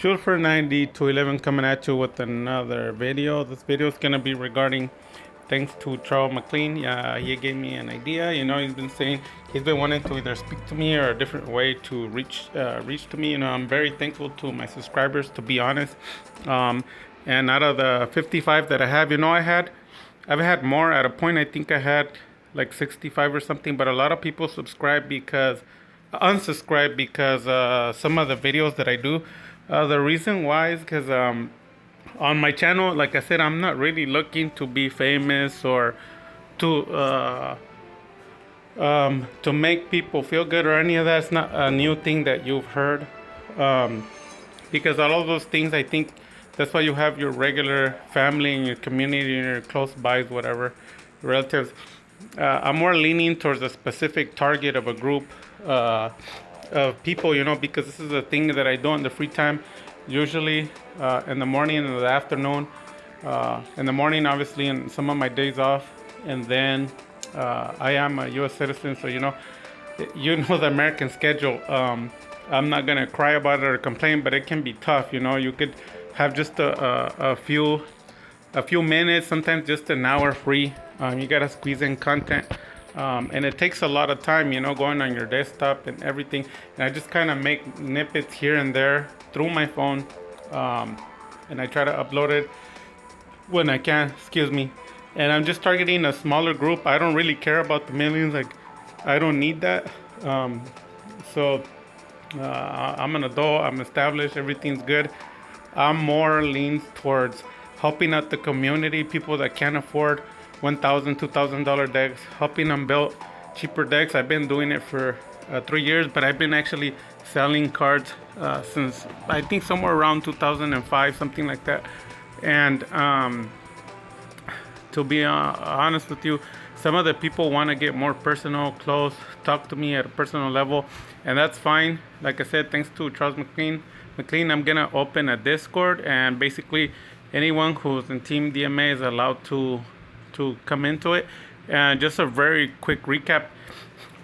Shoot for 90 to 11 coming at you with another video. This video is going to be regarding thanks to Charles McLean. He gave me an idea. He's been saying he's been wanting to either speak to me or a different way to reach to me. I'm very thankful to my subscribers, to be honest. And out of the 55 that I have, I've had more. At a point, I think I had like 65 or something. But a lot of people unsubscribe because some of the videos that I do. The reason why is because on my channel, like I said, I'm not really looking to be famous or to make people feel good or any of that. It's not a new thing that you've heard, because all of those things, I think that's why you have your regular family and your community and your close bys, whatever, relatives. I'm more leaning towards a specific target of a group of people, because this is a thing that I do in the free time, usually in the morning and the afternoon. In the morning, obviously, and some of my days off, and then I am a U.S. citizen, so the American schedule. I'm not gonna cry about it or complain, but it can be tough. You could have just a few minutes, sometimes just an hour free. You gotta squeeze in content. And it takes a lot of time, going on your desktop and everything. And I just kind of make snippets here and there through my phone. And I try to upload it when I can, And I'm just targeting a smaller group. I don't really care about the millions. I don't need that. So I'm an adult, I'm established, everything's good. I'm more lean towards helping out the community, people that can't afford $1,000, $2,000 decks, helping them build cheaper decks. I've been doing it for 3 years, but I've been actually selling cards since I think somewhere around 2005, something like that. And to be honest with you, some of the people want to get more personal, close, talk to me at a personal level, and that's fine. Like I said, thanks to Charles McLean, I'm gonna open a Discord, and basically anyone who's in Team DMA is allowed to come into it. And just a very quick recap.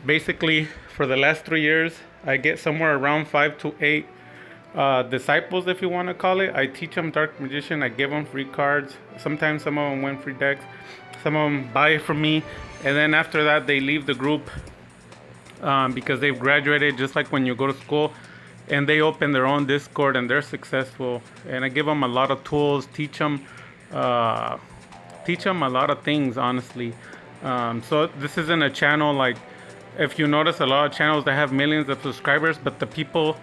Basically, for the last 3 years, I get somewhere around 5 to 8 disciples, if you want to call it. I teach them Dark Magician. I give them free cards. Sometimes some of them win free decks. Some of them buy it from me. And then after that, they leave the group because they've graduated, just like when you go to school. And they open their own Discord and they're successful. And I give them a lot of tools, teach them a lot of things, honestly. So this isn't a channel like, if you notice, a lot of channels that have millions of subscribers, but the people,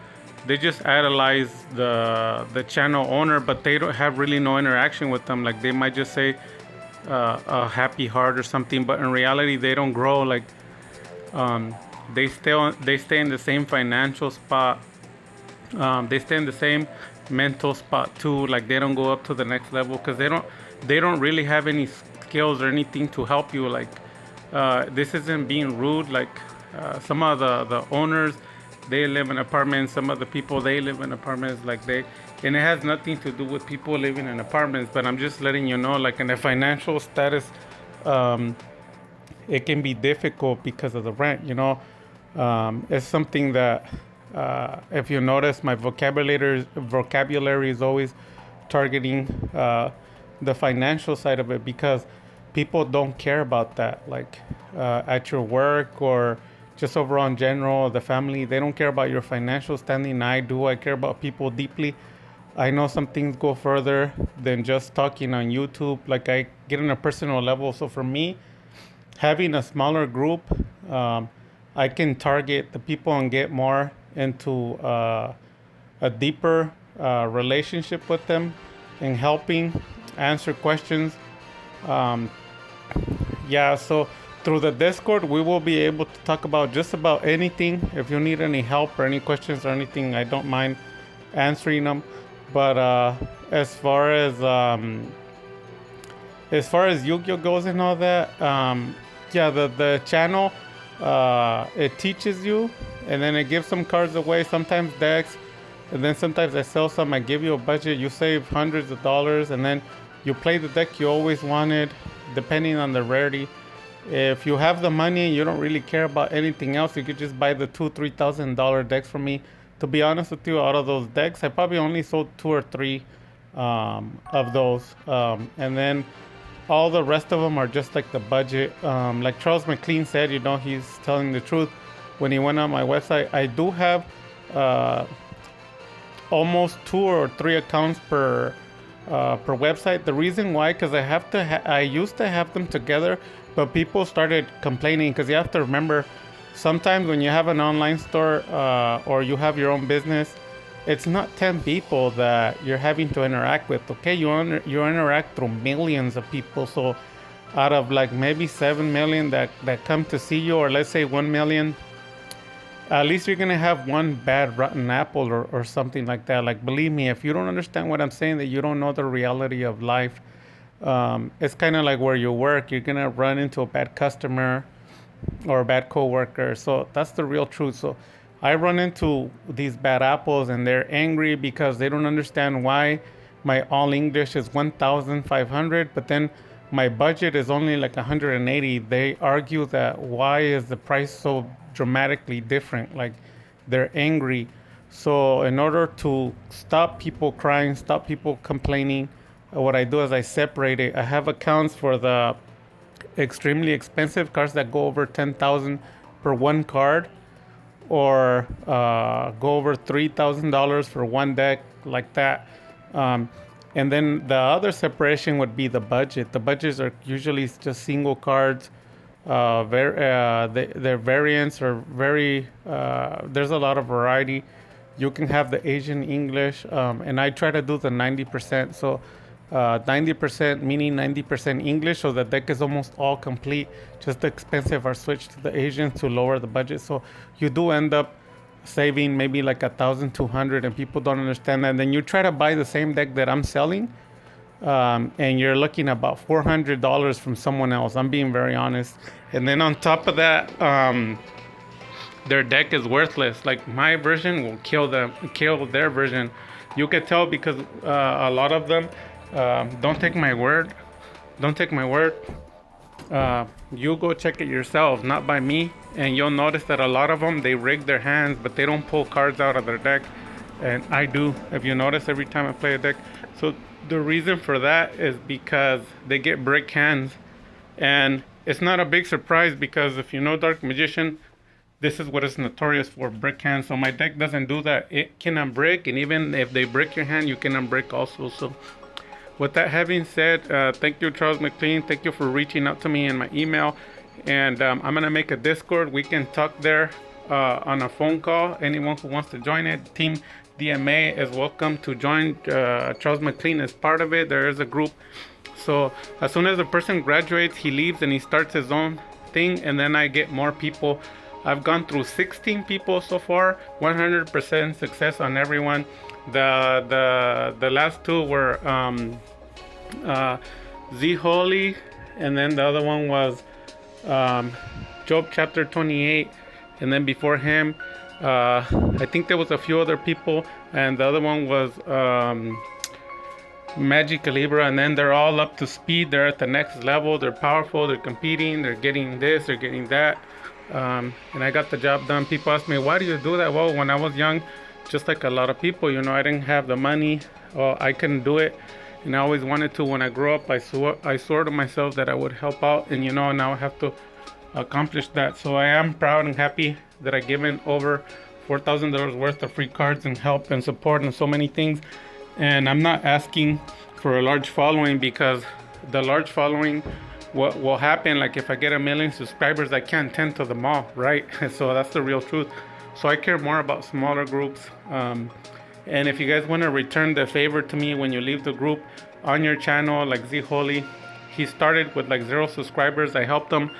they just idolize the channel owner, but they don't have really no interaction with them. Like, they might just say a happy heart or something, but in reality they don't grow. Like, they stay in the same financial spot. They stay in the same mental spot too. Like, they don't go up to the next level because they don't really have any skills or anything to help you. Like, this isn't being rude. Like, some of the owners, they live in apartments. Some of the people, they live in apartments. And it has nothing to do with people living in apartments, but I'm just letting you know, like, in the financial status, it can be difficult because of the rent. It's something that, if you notice, my vocabulary is always targeting the financial side of it, because people don't care about that. Like, at your work or just overall in general, the family, they don't care about your financial standing. I do. I care about people deeply. I know some things go further than just talking on YouTube. Like, I get on a personal level. So for me, having a smaller group, I can target the people and get more into a deeper relationship with them and helping answer questions. So through the Discord, we will be able to talk about just about anything. If you need any help or any questions or anything, I don't mind answering them. But as far as Yu-Gi-Oh goes and all that, the channel, it teaches you, and then it gives some cards away, sometimes decks, and then sometimes I sell some. I give you a budget, you save hundreds of dollars, and then you play the deck you always wanted, depending on the rarity. If you have the money and you don't really care about anything else, you could just buy the $2,000-$3,000 decks from me to be honest with you, out of those decks, I probably only sold two or three of those, and then all the rest of them are just like the budget. Like Charles McLean said, he's telling the truth. When he went on my website, I do have uh, almost two or three accounts per website. The reason why, because I used to have them together, but people started complaining because you have to remember, sometimes when you have an online store or you have your own business, it's not 10 people that you're having to interact with. Okay, you interact through millions of people. So out of like maybe 7 million that come to see you, or let's say 1 million, at least you're gonna have one bad rotten apple or something like that. Like, believe me, if you don't understand what I'm saying, that you don't know the reality of life. It's kind of like where you work, you're gonna run into a bad customer or a bad coworker. So that's the real truth. So I run into these bad apples and they're angry because they don't understand why my all English is 1,500, but then my budget is only like 180. They argue that why is the price so dramatically different? Like, they're angry. So in order to stop people crying, stop people complaining, what I do is I separate it. I have accounts for the extremely expensive cards that go over 10,000 per one card, or go over $3,000 for one deck, like that. Um, and then the other separation would be the budget. The budgets are usually just single cards. Their variants are very. There's a lot of variety. You can have the Asian English, and I try to do the 90%. So 90% meaning 90% English, so the deck is almost all complete. Just the expensive are switched to the Asian to lower the budget. So you do end up saving maybe like 1,200, and people don't understand that. And then you try to buy the same deck that I'm selling, and you're looking about $400 from someone else. I'm being very honest. And then on top of that, their deck is worthless. Like, my version will kill their version. You could tell because a lot of them, don't take my word. Don't take my word. You go check it yourself, not by me, and you'll notice that a lot of them, they rig their hands, but they don't pull cards out of their deck. And I do, if you notice, every time I play a deck. So the reason for that is because they get brick hands. And it's not a big surprise because if you know Dark Magician, this is what it's notorious for, brick hands. So my deck doesn't do that. It can unbrick, and even if they break your hand, you can unbrick also. So with that having said, thank you, Charles McLean. Thank you for reaching out to me in my email. And I'm going to make a Discord. We can talk there on a phone call. Anyone who wants to join it, Team DMA is welcome to join. Charles McLean is part of it. There is a group. So as soon as the person graduates, he leaves and he starts his own thing. And then I get more people. I've gone through 16 people so far, 100% success on everyone. The last two were Z Holy, and then the other one was Job chapter 28, and then before him, I think there was a few other people, and the other one was Magic Calibra, and then they're all up to speed. They're at the next level. They're powerful. They're competing. They're getting this. They're getting that. And I got the job done. People ask me, why do you do that? Well, when I was young, just like a lot of people, I didn't have the money, or I couldn't do it, and I always wanted to. When I grew up, I swore to myself that I would help out, and now I have to accomplish that. So I am proud and happy that I given over $4,000 worth of free cards and help and support and so many things. And I'm not asking for a large following, because the large following, what will happen, like if I get 1 million subscribers, I can't tend to them all, right? So that's the real truth. So I care more about smaller groups. And if you guys want to return the favor to me when you leave the group on your channel, like Z Holy, he started with like 0 subscribers. I helped him.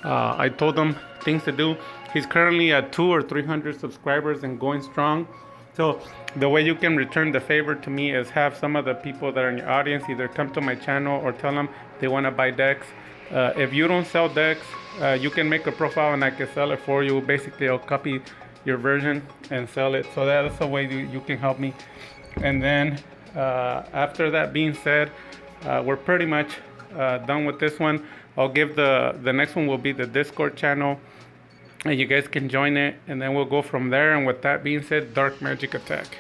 I told him things to do. He's currently at 200 or 300 subscribers and going strong. So the way you can return the favor to me is have some of the people that are in your audience either come to my channel or tell them they want to buy decks. If you don't sell decks, you can make a profile and I can sell it for you. Basically, I'll copy your version and sell it. So that's a way you can help me. And then after that being said, we're pretty much done with this one. I'll give the next one will be the Discord channel. and you guys can join it, and then we'll go from there. And with that being said, dark magic attack.